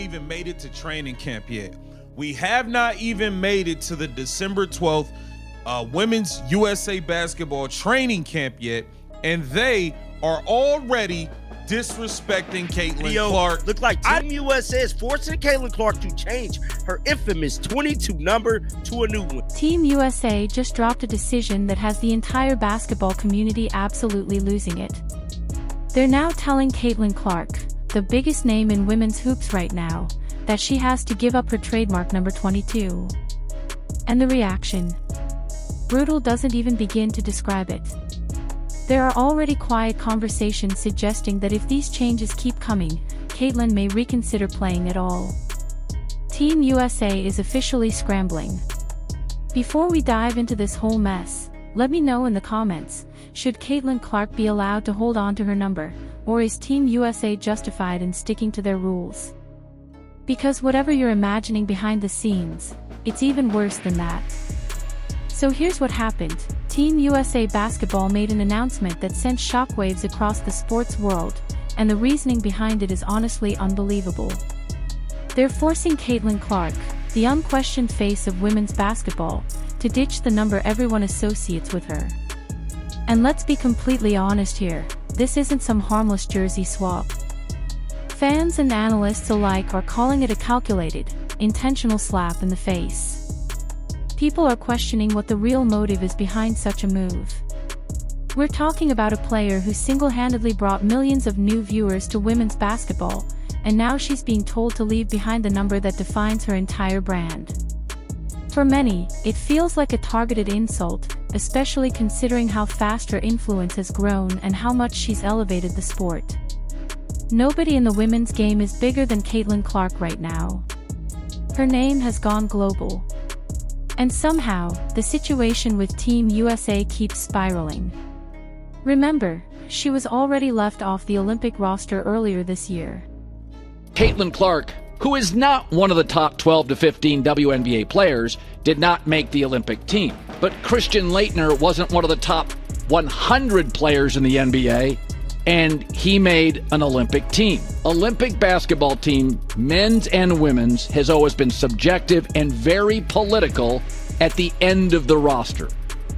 even made it to training camp yet. We have not even made it to the December 12th Women's USA Basketball training camp yet, and they are already disrespecting Caitlin Clark. Look like Team USA is forcing Caitlin Clark to change her infamous 22 number to a new one. Team USA just dropped a decision that has the entire basketball community absolutely losing it. They're now telling Caitlin Clark, the biggest name in women's hoops right now, that she has to give up her trademark number 22. And the reaction? Brutal doesn't even begin to describe it. There are already quiet conversations suggesting that if these changes keep coming, Caitlin may reconsider playing at all. Team USA is officially scrambling. Before we dive into this whole mess, let me know in the comments, should Caitlin Clark be allowed to hold on to her number, or is Team USA justified in sticking to their rules? Because whatever you're imagining behind the scenes, it's even worse than that. So here's what happened. Team USA Basketball made an announcement that sent shockwaves across the sports world, and the reasoning behind it is honestly unbelievable. They're forcing Caitlin Clark, the unquestioned face of women's basketball, to ditch the number everyone associates with her. And let's be completely honest here, this isn't some harmless jersey swap. Fans and analysts alike are calling it a calculated, intentional slap in the face. People are questioning what the real motive is behind such a move. We're talking about a player who single-handedly brought millions of new viewers to women's basketball, and now she's being told to leave behind the number that defines her entire brand. For many, it feels like a targeted insult, especially considering how fast her influence has grown and how much she's elevated the sport. Nobody in the women's game is bigger than Caitlin Clark right now. Her name has gone global. And somehow, the situation with Team USA keeps spiraling. Remember, she was already left off the Olympic roster earlier this year. Caitlin Clark, who is not one of the top 12 to 15 WNBA players, did not make the Olympic team. But Christian Laettner wasn't one of the top 100 players in the NBA, and he made an Olympic team. Olympic basketball team, men's and women's, has always been subjective and very political at the end of the roster.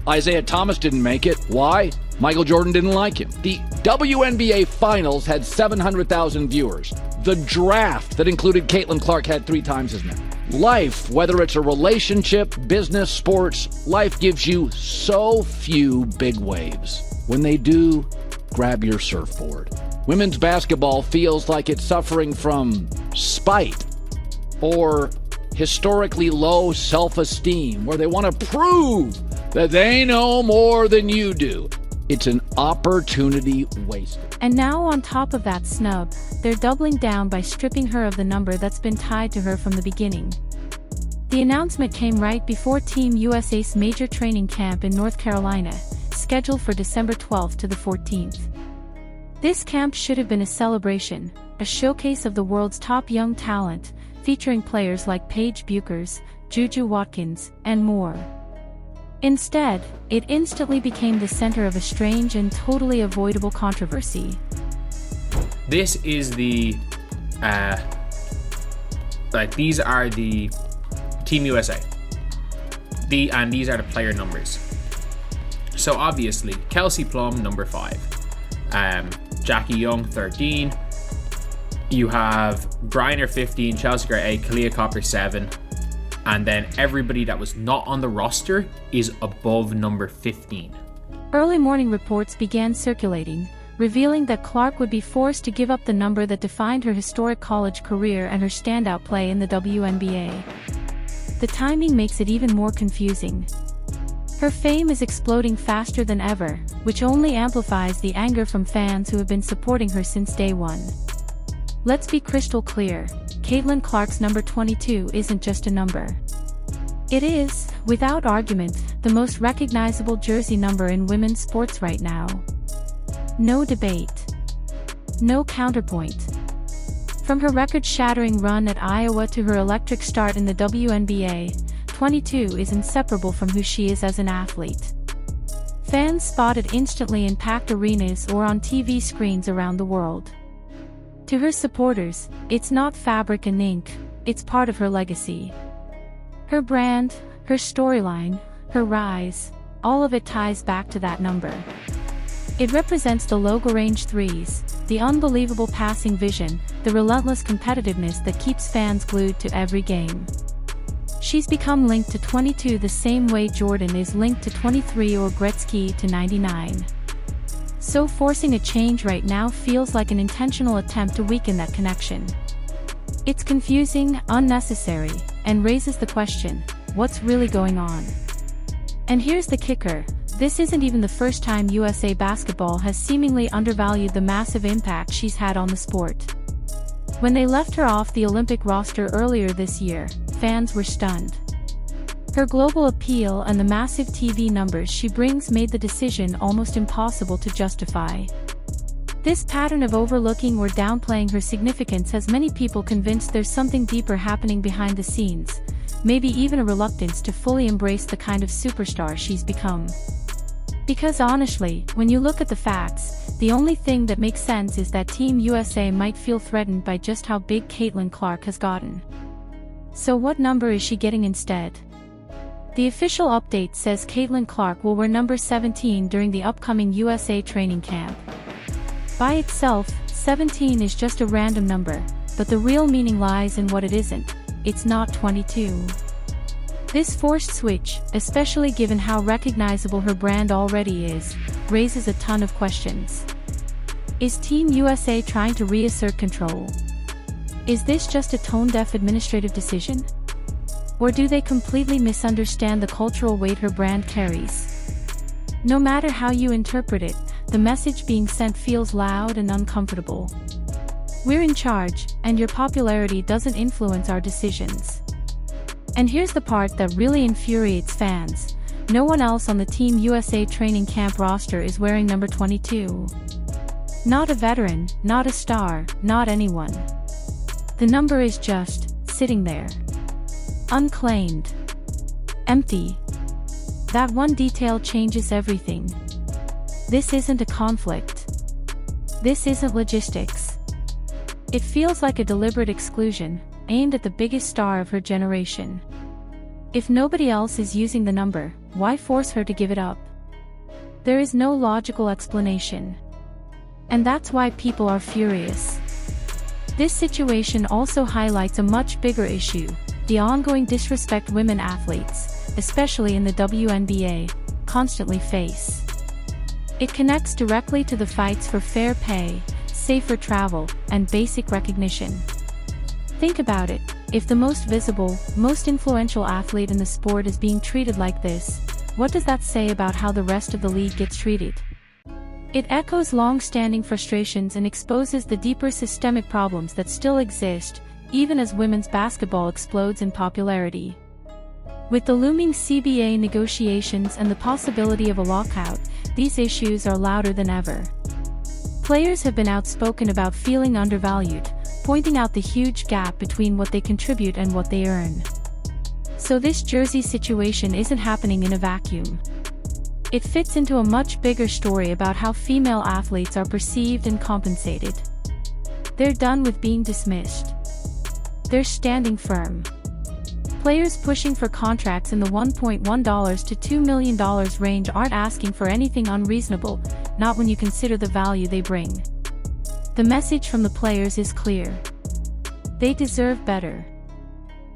Isaiah Thomas didn't make it. Why? Michael Jordan didn't like him. The WNBA Finals had 700,000 viewers. The draft that included Caitlin Clark had 3 times as many. Life, whether it's a relationship, business, sports, life gives you so few big waves. When they do, grab your surfboard. Women's basketball feels like it's suffering from spite or historically low self-esteem, where they want to prove that they know more than you do. It's an opportunity wasted. And now on top of that snub, they're doubling down by stripping her of the number that's been tied to her from the beginning. The announcement came right before Team USA's major training camp in North Carolina, scheduled for December 12th to the 14th. This camp should have been a celebration, a showcase of the world's top young talent, featuring players like Paige Bueckers, Juju Watkins, and more. Instead, it instantly became the center of a strange and totally avoidable controversy. This is the, these are the Team USA. And these are the player numbers. So obviously, Kelsey Plum, number 5. Jackie Young, 13. You have Griner, 15. Chelsea Gray, 8. Kalia Copper, 7. And then everybody that was not on the roster is above number 15. Early morning reports began circulating, revealing that Clark would be forced to give up the number that defined her historic college career and her standout play in the WNBA. The timing makes it even more confusing. Her fame is exploding faster than ever, which only amplifies the anger from fans who have been supporting her since day one. Let's be crystal clear, Caitlin Clark's number 22 isn't just a number. It is, without argument, the most recognizable jersey number in women's sports right now. No debate. No counterpoint. From her record-shattering run at Iowa to her electric start in the WNBA, 22 is inseparable from who she is as an athlete. Fans spot it instantly in packed arenas or on TV screens around the world. To her supporters, it's not fabric and ink, it's part of her legacy. Her brand, her storyline, her rise, all of it ties back to that number. It represents the logo range threes, the unbelievable passing vision, the relentless competitiveness that keeps fans glued to every game. She's become linked to 22 the same way Jordan is linked to 23 or Gretzky to 99. So forcing a change right now feels like an intentional attempt to weaken that connection. It's confusing, unnecessary, and raises the question, what's really going on? And here's the kicker, this isn't even the first time USA Basketball has seemingly undervalued the massive impact she's had on the sport. When they left her off the Olympic roster earlier this year, fans were stunned. Her global appeal and the massive TV numbers she brings made the decision almost impossible to justify. This pattern of overlooking or downplaying her significance has many people convinced there's something deeper happening behind the scenes, maybe even a reluctance to fully embrace the kind of superstar she's become. Because honestly, when you look at the facts, the only thing that makes sense is that Team USA might feel threatened by just how big Caitlin Clark has gotten. So what number is she getting instead? The official update says Caitlin Clark will wear number 17 during the upcoming USA training camp. By itself, 17 is just a random number, but the real meaning lies in what it isn't. It's not 22. This forced switch, especially given how recognizable her brand already is, raises a ton of questions. Is Team USA trying to reassert control? Is this just a tone-deaf administrative decision? Or do they completely misunderstand the cultural weight her brand carries? No matter how you interpret it, the message being sent feels loud and uncomfortable. We're in charge, and your popularity doesn't influence our decisions. And here's the part that really infuriates fans. No one else on the Team USA training camp roster is wearing number 22. Not a veteran, not a star, not anyone. The number is just sitting there. Unclaimed. Empty. That one detail changes everything. This isn't a conflict. This isn't logistics. It feels like a deliberate exclusion, aimed at the biggest star of her generation. If nobody else is using the number, why force her to give it up? There is no logical explanation. And that's why people are furious. This situation also highlights a much bigger issue, the ongoing disrespect women athletes, especially in the WNBA, constantly face. It connects directly to the fights for fair pay, safer travel, and basic recognition. Think about it, if the most visible, most influential athlete in the sport is being treated like this, what does that say about how the rest of the league gets treated? It echoes long-standing frustrations and exposes the deeper systemic problems that still exist, even as women's basketball explodes in popularity. With the looming CBA negotiations and the possibility of a lockout, these issues are louder than ever. Players have been outspoken about feeling undervalued, pointing out the huge gap between what they contribute and what they earn. So this jersey situation isn't happening in a vacuum. It fits into a much bigger story about how female athletes are perceived and compensated. They're done with being dismissed. They're standing firm. Players pushing for contracts in the $1.1 to $2 million range aren't asking for anything unreasonable, not when you consider the value they bring. The message from the players is clear. They deserve better.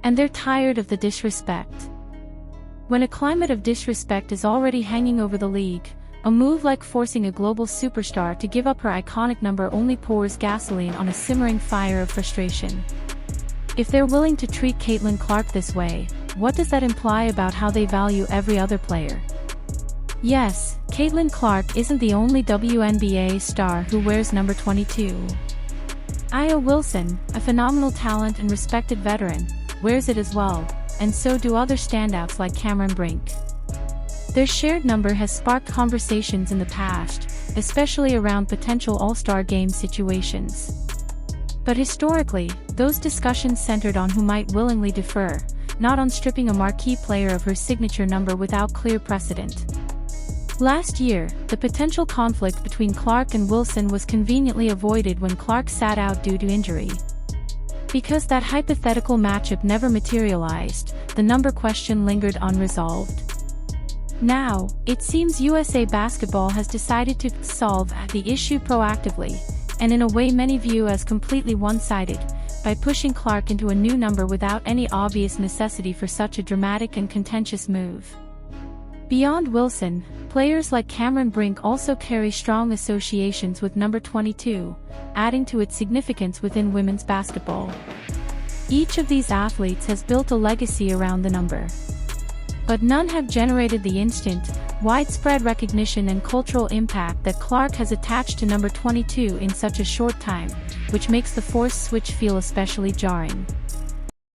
And they're tired of the disrespect. When a climate of disrespect is already hanging over the league, a move like forcing a global superstar to give up her iconic number only pours gasoline on a simmering fire of frustration. If they're willing to treat Caitlin Clark this way, what does that imply about how they value every other player? Yes, Caitlin Clark isn't the only WNBA star who wears number 22. Aya Wilson, a phenomenal talent and respected veteran, wears it as well, and so do other standouts like Cameron Brink. Their shared number has sparked conversations in the past, especially around potential All-Star game situations. But historically, those discussions centered on who might willingly defer, not on stripping a marquee player of her signature number without clear precedent. Last year, the potential conflict between Clark and Wilson was conveniently avoided when Clark sat out due to injury. Because that hypothetical matchup never materialized, the number question lingered unresolved. Now, it seems USA Basketball has decided to solve the issue proactively, and in a way many view as completely one-sided, by pushing Clark into a new number without any obvious necessity for such a dramatic and contentious move. Beyond Wilson, players like Cameron Brink also carry strong associations with number 22, adding to its significance within women's basketball. Each of these athletes has built a legacy around the number. But none have generated the instant, widespread recognition and cultural impact that Clark has attached to number 22 in such a short time, which makes the forced switch feel especially jarring.